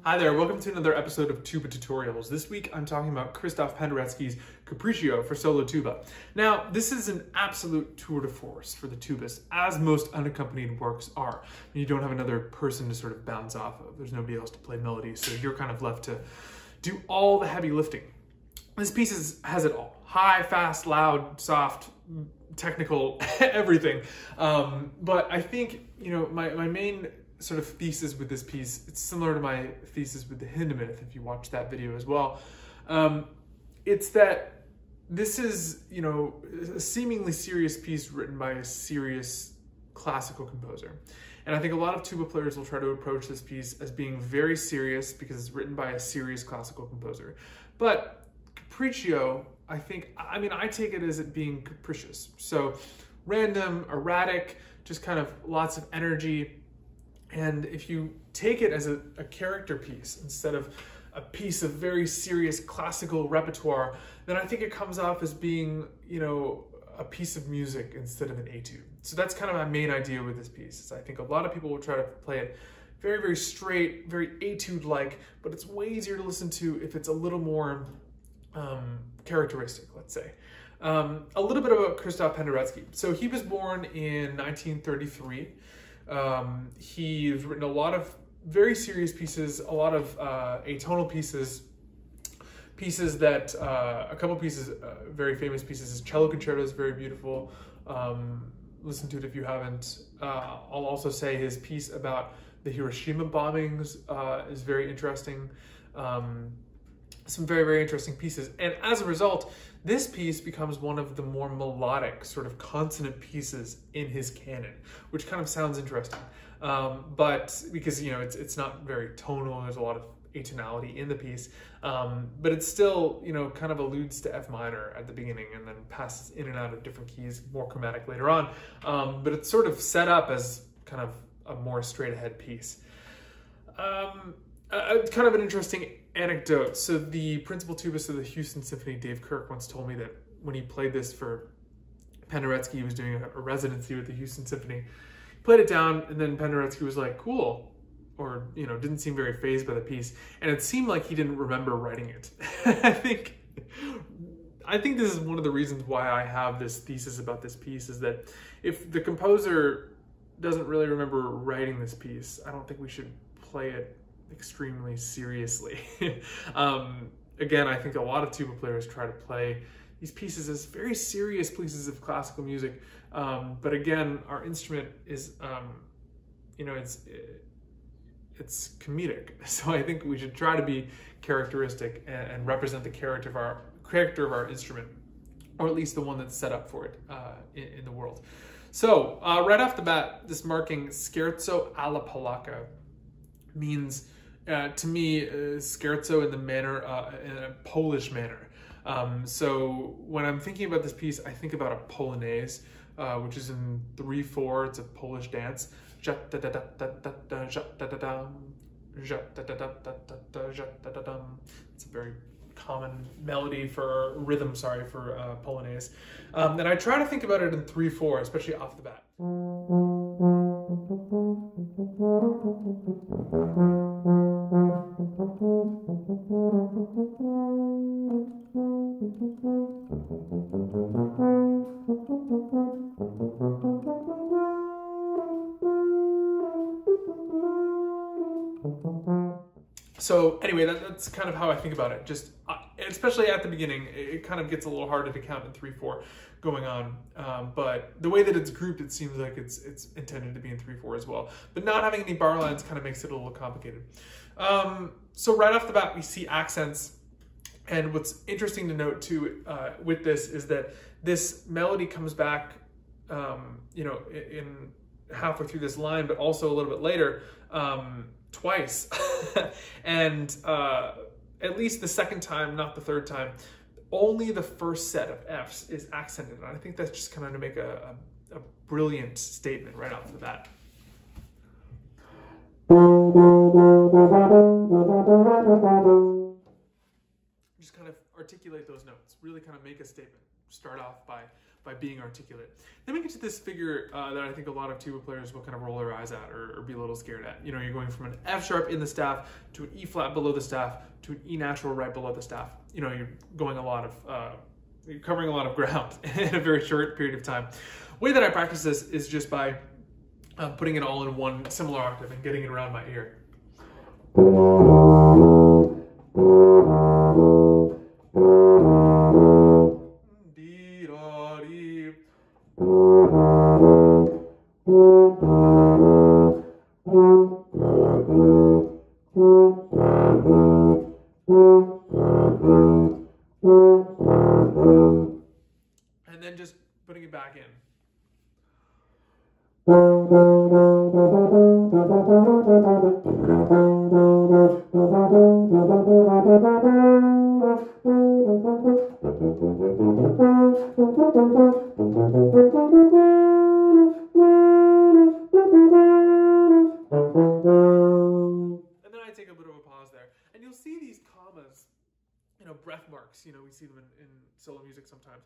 Hi there, welcome to another episode of Tuba Tutorials. This week I'm talking about Christoph Penderecki's Capriccio for solo tuba. Now, this is an absolute tour de force for the tubist, as most unaccompanied works are. You don't have another person to sort of bounce off of. There's nobody else to play melody, so you're kind of left to do all the heavy lifting. This piece has it all. High, fast, loud, soft, technical, everything. But I think, my main sort of thesis with this piece, it's similar to my thesis with the Hindemith, if you watch that video as well. It's that this is, a seemingly serious piece written by a serious classical composer. And I think a lot of tuba players will try to approach this piece as being very serious because it's written by a serious classical composer. But Capriccio, I take it as it being capricious. So random, erratic, just kind of lots of energy. And if you take it as a character piece instead of a piece of very serious classical repertoire, then I think it comes off as being, a piece of music instead of an etude. So that's kind of my main idea with this piece. Is I think a lot of people will try to play it very, very straight, very etude-like, but it's way easier to listen to if it's a little more characteristic, let's say. A little bit about Christoph Penderecki. So he was born in 1933. He's written a lot of very serious pieces, a lot of atonal pieces that, a couple pieces, very famous pieces. His cello concerto is very beautiful. Listen to it if you haven't. I'll also say his piece about the Hiroshima bombings is very interesting. Some very, very interesting pieces. And as a result, this piece becomes one of the more melodic sort of consonant pieces in his canon, which kind of sounds interesting. But because, it's not very tonal, there's a lot of atonality in the piece, but it still, kind of alludes to F minor at the beginning and then passes in and out of different keys, more chromatic later on. But it's sort of set up as kind of a more straight ahead piece. Kind of an interesting anecdote. So the principal tubist of the Houston Symphony, Dave Kirk, once told me that when he played this for Penderecki, he was doing a residency with the Houston Symphony. He played it down, and then Penderecki was like, cool, or, didn't seem very fazed by the piece. And it seemed like he didn't remember writing it. I think this is one of the reasons why I have this thesis about this piece, is that if the composer doesn't really remember writing this piece, I don't think we should play it extremely seriously. Again, I think a lot of tuba players try to play these pieces as very serious pieces of classical music, but again, our instrument is, it's comedic. So I think we should try to be characteristic and represent the character of our instrument, or at least the one that's set up for it in the world. So right off the bat, this marking scherzo alla polacca means, to me, scherzo in the manner, in a Polish manner. So when I'm thinking about this piece, I think about a polonaise, which is in 3/4. It's a Polish dance. It's a very common melody for rhythm, for polonaise. And I try to think about it in 3/4, especially off the bat. So anyway, that's kind of how I think about it. Just especially at the beginning, it kind of gets a little harder to count in 3/4 going on. But the way that it's grouped, it seems like it's intended to be in 3/4 as well. But not having any bar lines kind of makes it a little complicated. So right off the bat, we see accents. And what's interesting to note too with this is that this melody comes back, in halfway through this line, but also a little bit later, twice. And at least the second time, not the third time, only the first set of Fs is accented. And I think that's just kind of to make a brilliant statement right off the bat. Just kind of articulate those notes, really kind of make a statement. start off by being articulate. Then we get to this figure that I think a lot of tuba players will kind of roll their eyes at or be a little scared at. You know, you're going from an F sharp in the staff to an E flat below the staff to an E natural right below the staff. You know, you're going you're covering a lot of ground in a very short period of time. The way that I practice this is just by putting it all in one similar octave and getting it around my ear. And then just putting it back in. And then I take a bit of a pause there. And you'll see these commas, you know, breath marks, you know, we see them in solo music sometimes.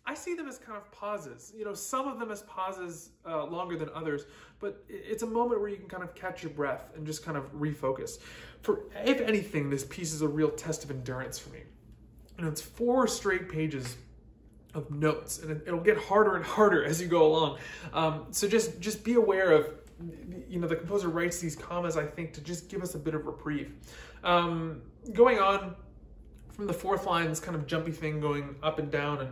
I see them as kind of pauses, you know, some of them as pauses longer than others, but it's a moment where you can kind of catch your breath and just kind of refocus. If anything, this piece is a real test of endurance for me. You know, it's 4 straight pages of notes, and it'll get harder and harder as you go along. So just be aware of, you know, the composer writes these commas, I think, to just give us a bit of reprieve. Going on from the 4th line, this kind of jumpy thing going up and down and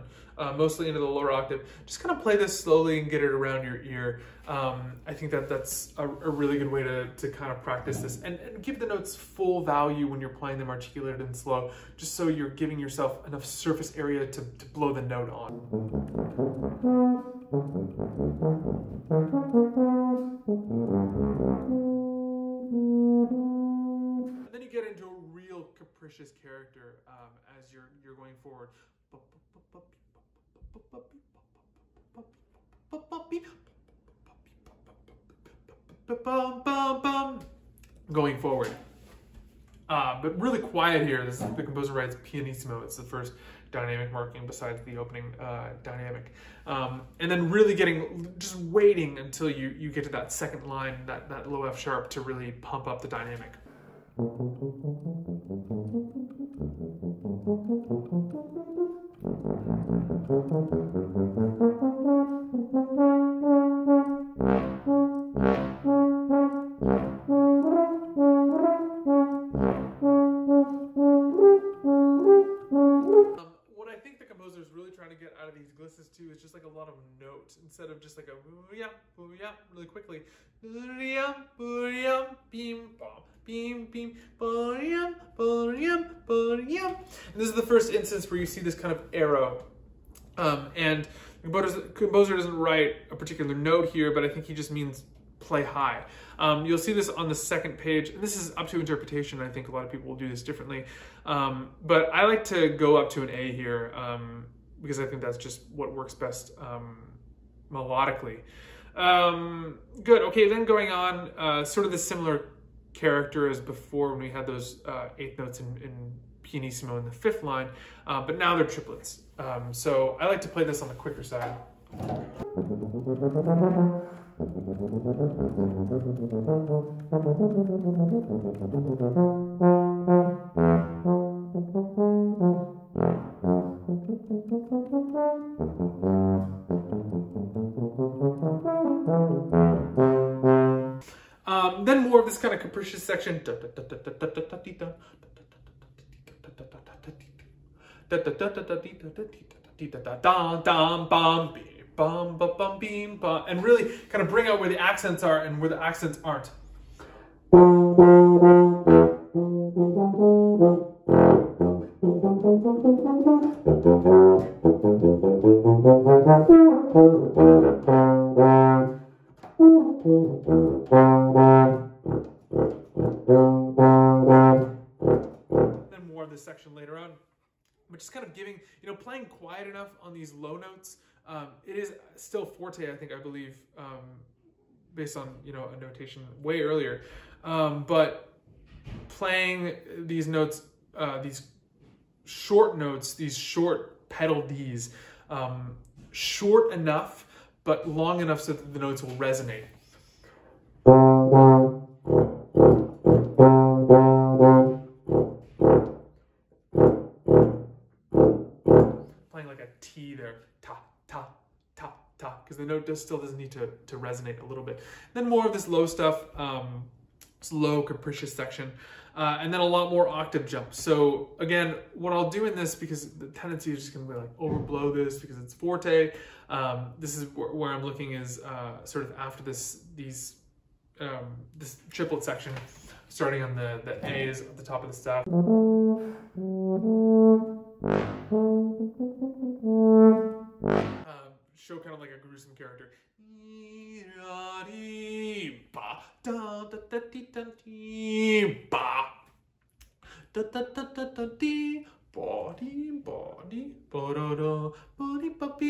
mostly into the lower octave, just kind of play this slowly and get it around your ear. I think that's a really good way to kind of practice this and give the notes full value when you're playing them articulated and slow, just so you're giving yourself enough surface area to blow the note on. And then you get into a real capricious character as you're going forward. Going forward. But really quiet here. This is the composer writes pianissimo. It's the first dynamic marking besides the opening dynamic. And then really just waiting until you get to that second line, that low F sharp, to really pump up the dynamic. What I think the composer is really trying to get out of these glisses too is just like a lot of notes instead of just like a booyah, booyah, really quickly. Booyah, booyah, beam, bom. Beam, beam, booyah, booyah, booyah. And this is the first instance where you see this kind of arrow. And the composer doesn't write a particular note here, but I think he just means play high. You'll see this on the 2nd page, and this is up to interpretation. I think a lot of people will do this differently. But I like to go up to an A here because I think that's just what works best melodically. Good, okay, then going on, sort of the similar character as before when we had those 8th notes in pianissimo in the 5th line, but now they're triplets. So I like to play this on the quicker side. Then more of this kind of capricious section. And really kind of bring out where the accents are and where the accents aren't. Then more of this section later on, but just kind of giving, you know, playing quiet enough on these low notes. It is still forte, I believe, based on, you know, a notation way earlier. But playing these notes, these short notes, these short pedal Ds, short enough, but long enough so that the notes will resonate. Playing like a T there, ta, ta, ta, ta, because the note still doesn't need to resonate a little bit. Then more of this low stuff, this low capricious section, and then a lot more octave jumps. So again, what I'll do in this, because the tendency is just going to be like overblow this because it's forte. This is where I'm looking is sort of after this triplet section, starting on the A's at the top of the staff. Show kind of like a gruesome character.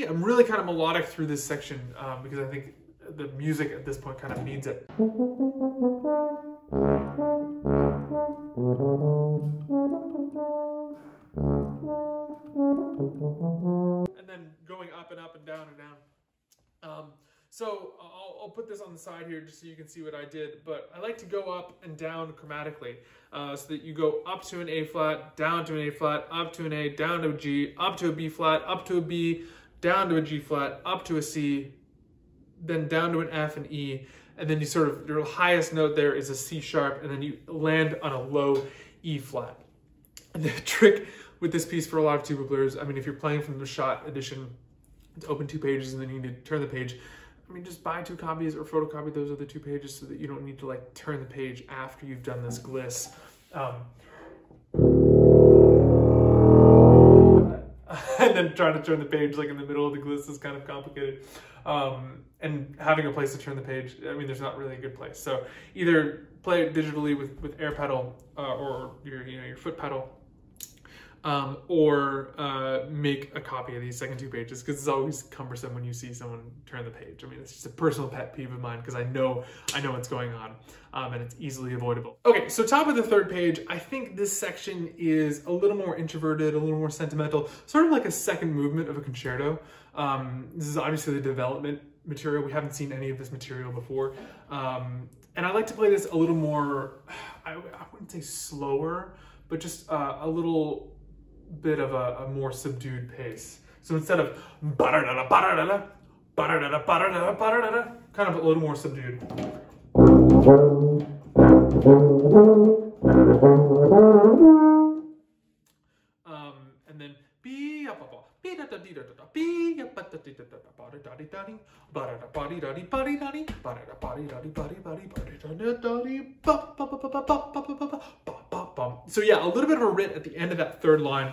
I'm really kind of melodic through this section because I think the music at this point kind of needs it. And then going up and up and down and down. So I'll put this on the side here just so you can see what I did, but I like to go up and down chromatically so that you go up to an A flat, down to an A flat, up to an A, down to a G, up to a B flat, up to a B, down to a G flat, up to a C, then down to an F and E, and then you sort of, your highest note there is a C sharp, and then you land on a low E flat. And the trick with this piece for a lot of tuba players, I mean, if you're playing from the shot edition, to open 2 pages and then you need to turn the page, I mean, just buy 2 copies or photocopy those other 2 pages so that you don't need to like turn the page after you've done this gliss. And then trying to turn the page like in the middle of the gliss is kind of complicated. And having a place to turn the page, I mean, there's not really a good place. So either play it digitally with air pedal or your foot pedal, or make a copy of these second 2 pages, because it's always cumbersome when you see someone turn the page. I mean, it's just a personal pet peeve of mine because I know what's going on, and it's easily avoidable. Okay, so top of the 3rd page, I think this section is a little more introverted, a little more sentimental, sort of like a second movement of a concerto. This is obviously the development material. We haven't seen any of this material before. And I like to play this a little more, I wouldn't say slower, but just a little bit of a more subdued pace. So instead of kind of a little more subdued. And then so yeah, a little bit of a rit at the end of that 3rd line.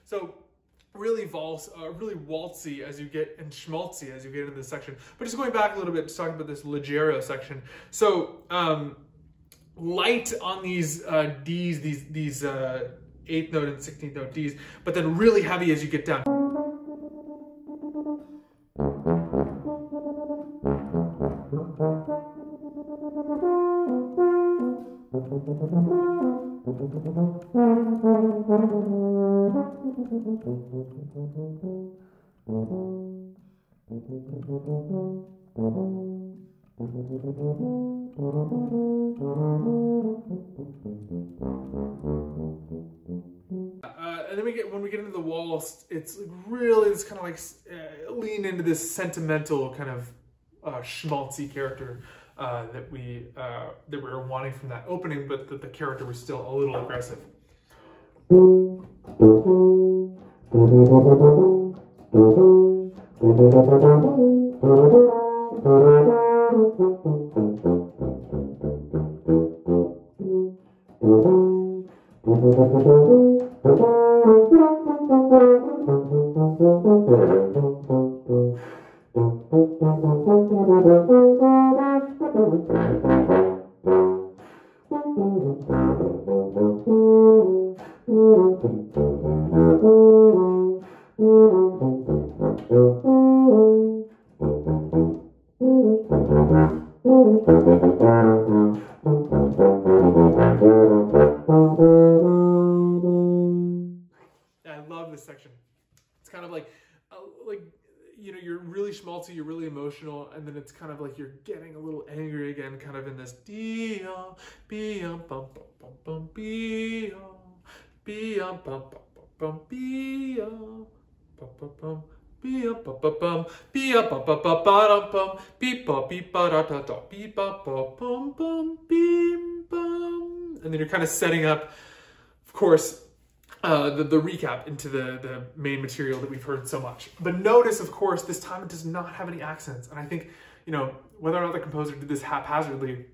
So really really waltzy as you get, and schmaltzy as you get into this section. But just going back a little bit to talk about this leggero section. So light on these Ds, these 8th note and 16th note Ds, but then really heavy as you get down. And then when we get into the waltz, it's really this kind of like lean into this sentimental kind of schmaltzy character that we were wanting from that opening, but the character was still a little aggressive. I love this section. It's kind of like you know, you're really schmaltzy, you're really emotional, and then it's kind of like you're getting a little angry again, kind of in this bum bum bum bum bum bum bum and then you're kind of setting up, of course, the recap into the main material that we've heard so much. But notice, of course, this time it does not have any accents. And I think, you know, whether or not the composer did this haphazardly,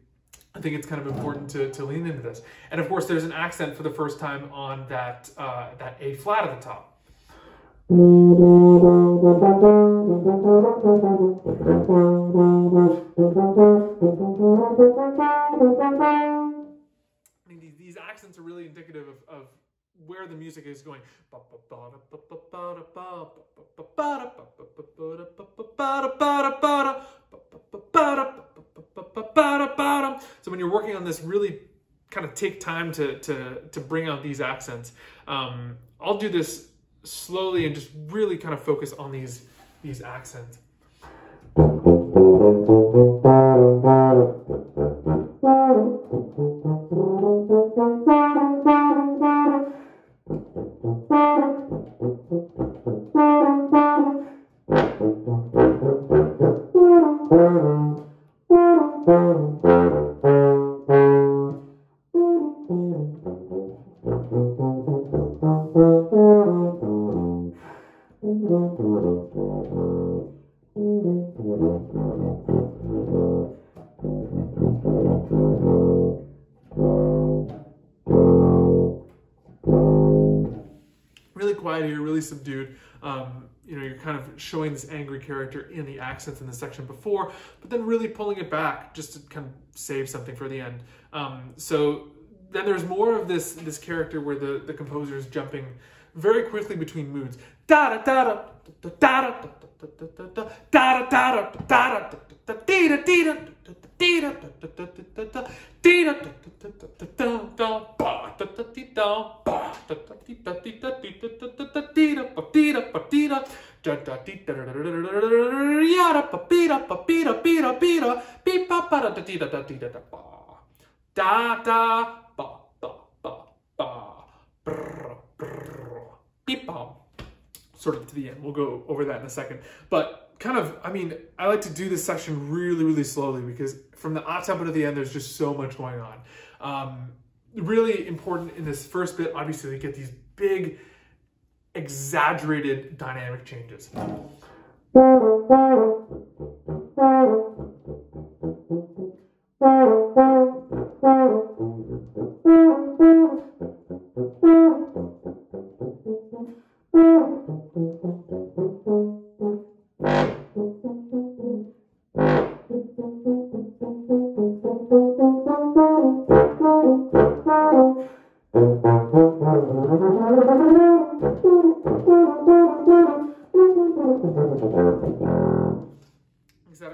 I think it's kind of important to lean into this. And of course, there's an accent for the first time on that, that A flat at the top. I mean, these accents are really indicative of where the music is going. So when you're working on this, really kind of take time to bring out these accents. I'll do this slowly and just really kind of focus on these accents. Really quiet here, really subdued. You know, you're kind of showing this angry character in the accents in the section before, but then really pulling it back just to kind of save something for the end. So then there's more of this character where the composer is jumping very quickly between moods. Da da da da da da da da da da sort of to the end. We'll go over that in a second. But kind of, I mean, I like to do this section really, really slowly because from the up tempo to the end, there's just so much going on. Really important in this first bit, obviously, to get these big, exaggerated dynamic changes.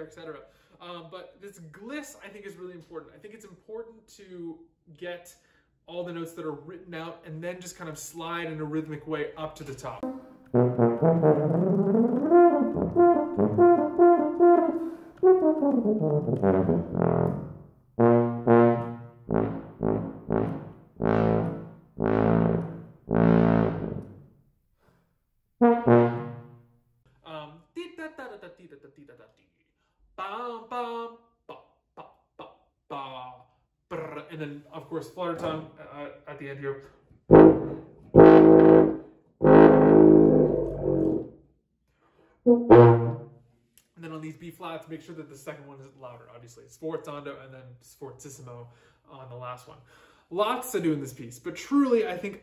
Etc. But this gliss, I think, is really important. I think it's important to get all the notes that are written out and then just kind of slide in a rhythmic way up to the top. And then, of course, flutter tongue at the end here. And then on these B flats, make sure that the second one is louder, obviously. Sforzando and then sforzissimo on the last one. Lots to do in this piece, but truly, I think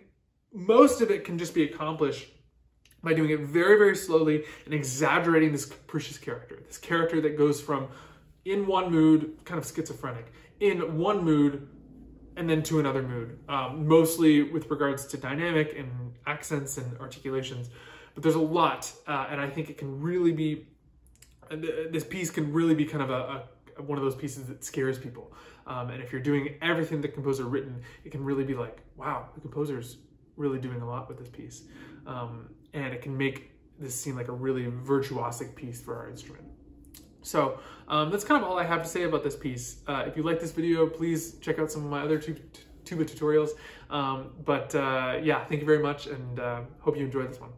most of it can just be accomplished by doing it very, very slowly and exaggerating this capricious character. This character that goes from in one mood, kind of schizophrenic, in one mood, and then to another mood, mostly with regards to dynamic and accents and articulations. But there's a lot, and I think it can really be, this piece can really be kind of one of those pieces that scares people. And if you're doing everything the composer written, it can really be like, wow, the composer's really doing a lot with this piece. And it can make this seem like a really virtuosic piece for our instrument. So that's kind of all I have to say about this piece. If you like this video, please check out some of my other tuba tutorials. Yeah, thank you very much, and hope you enjoyed this one.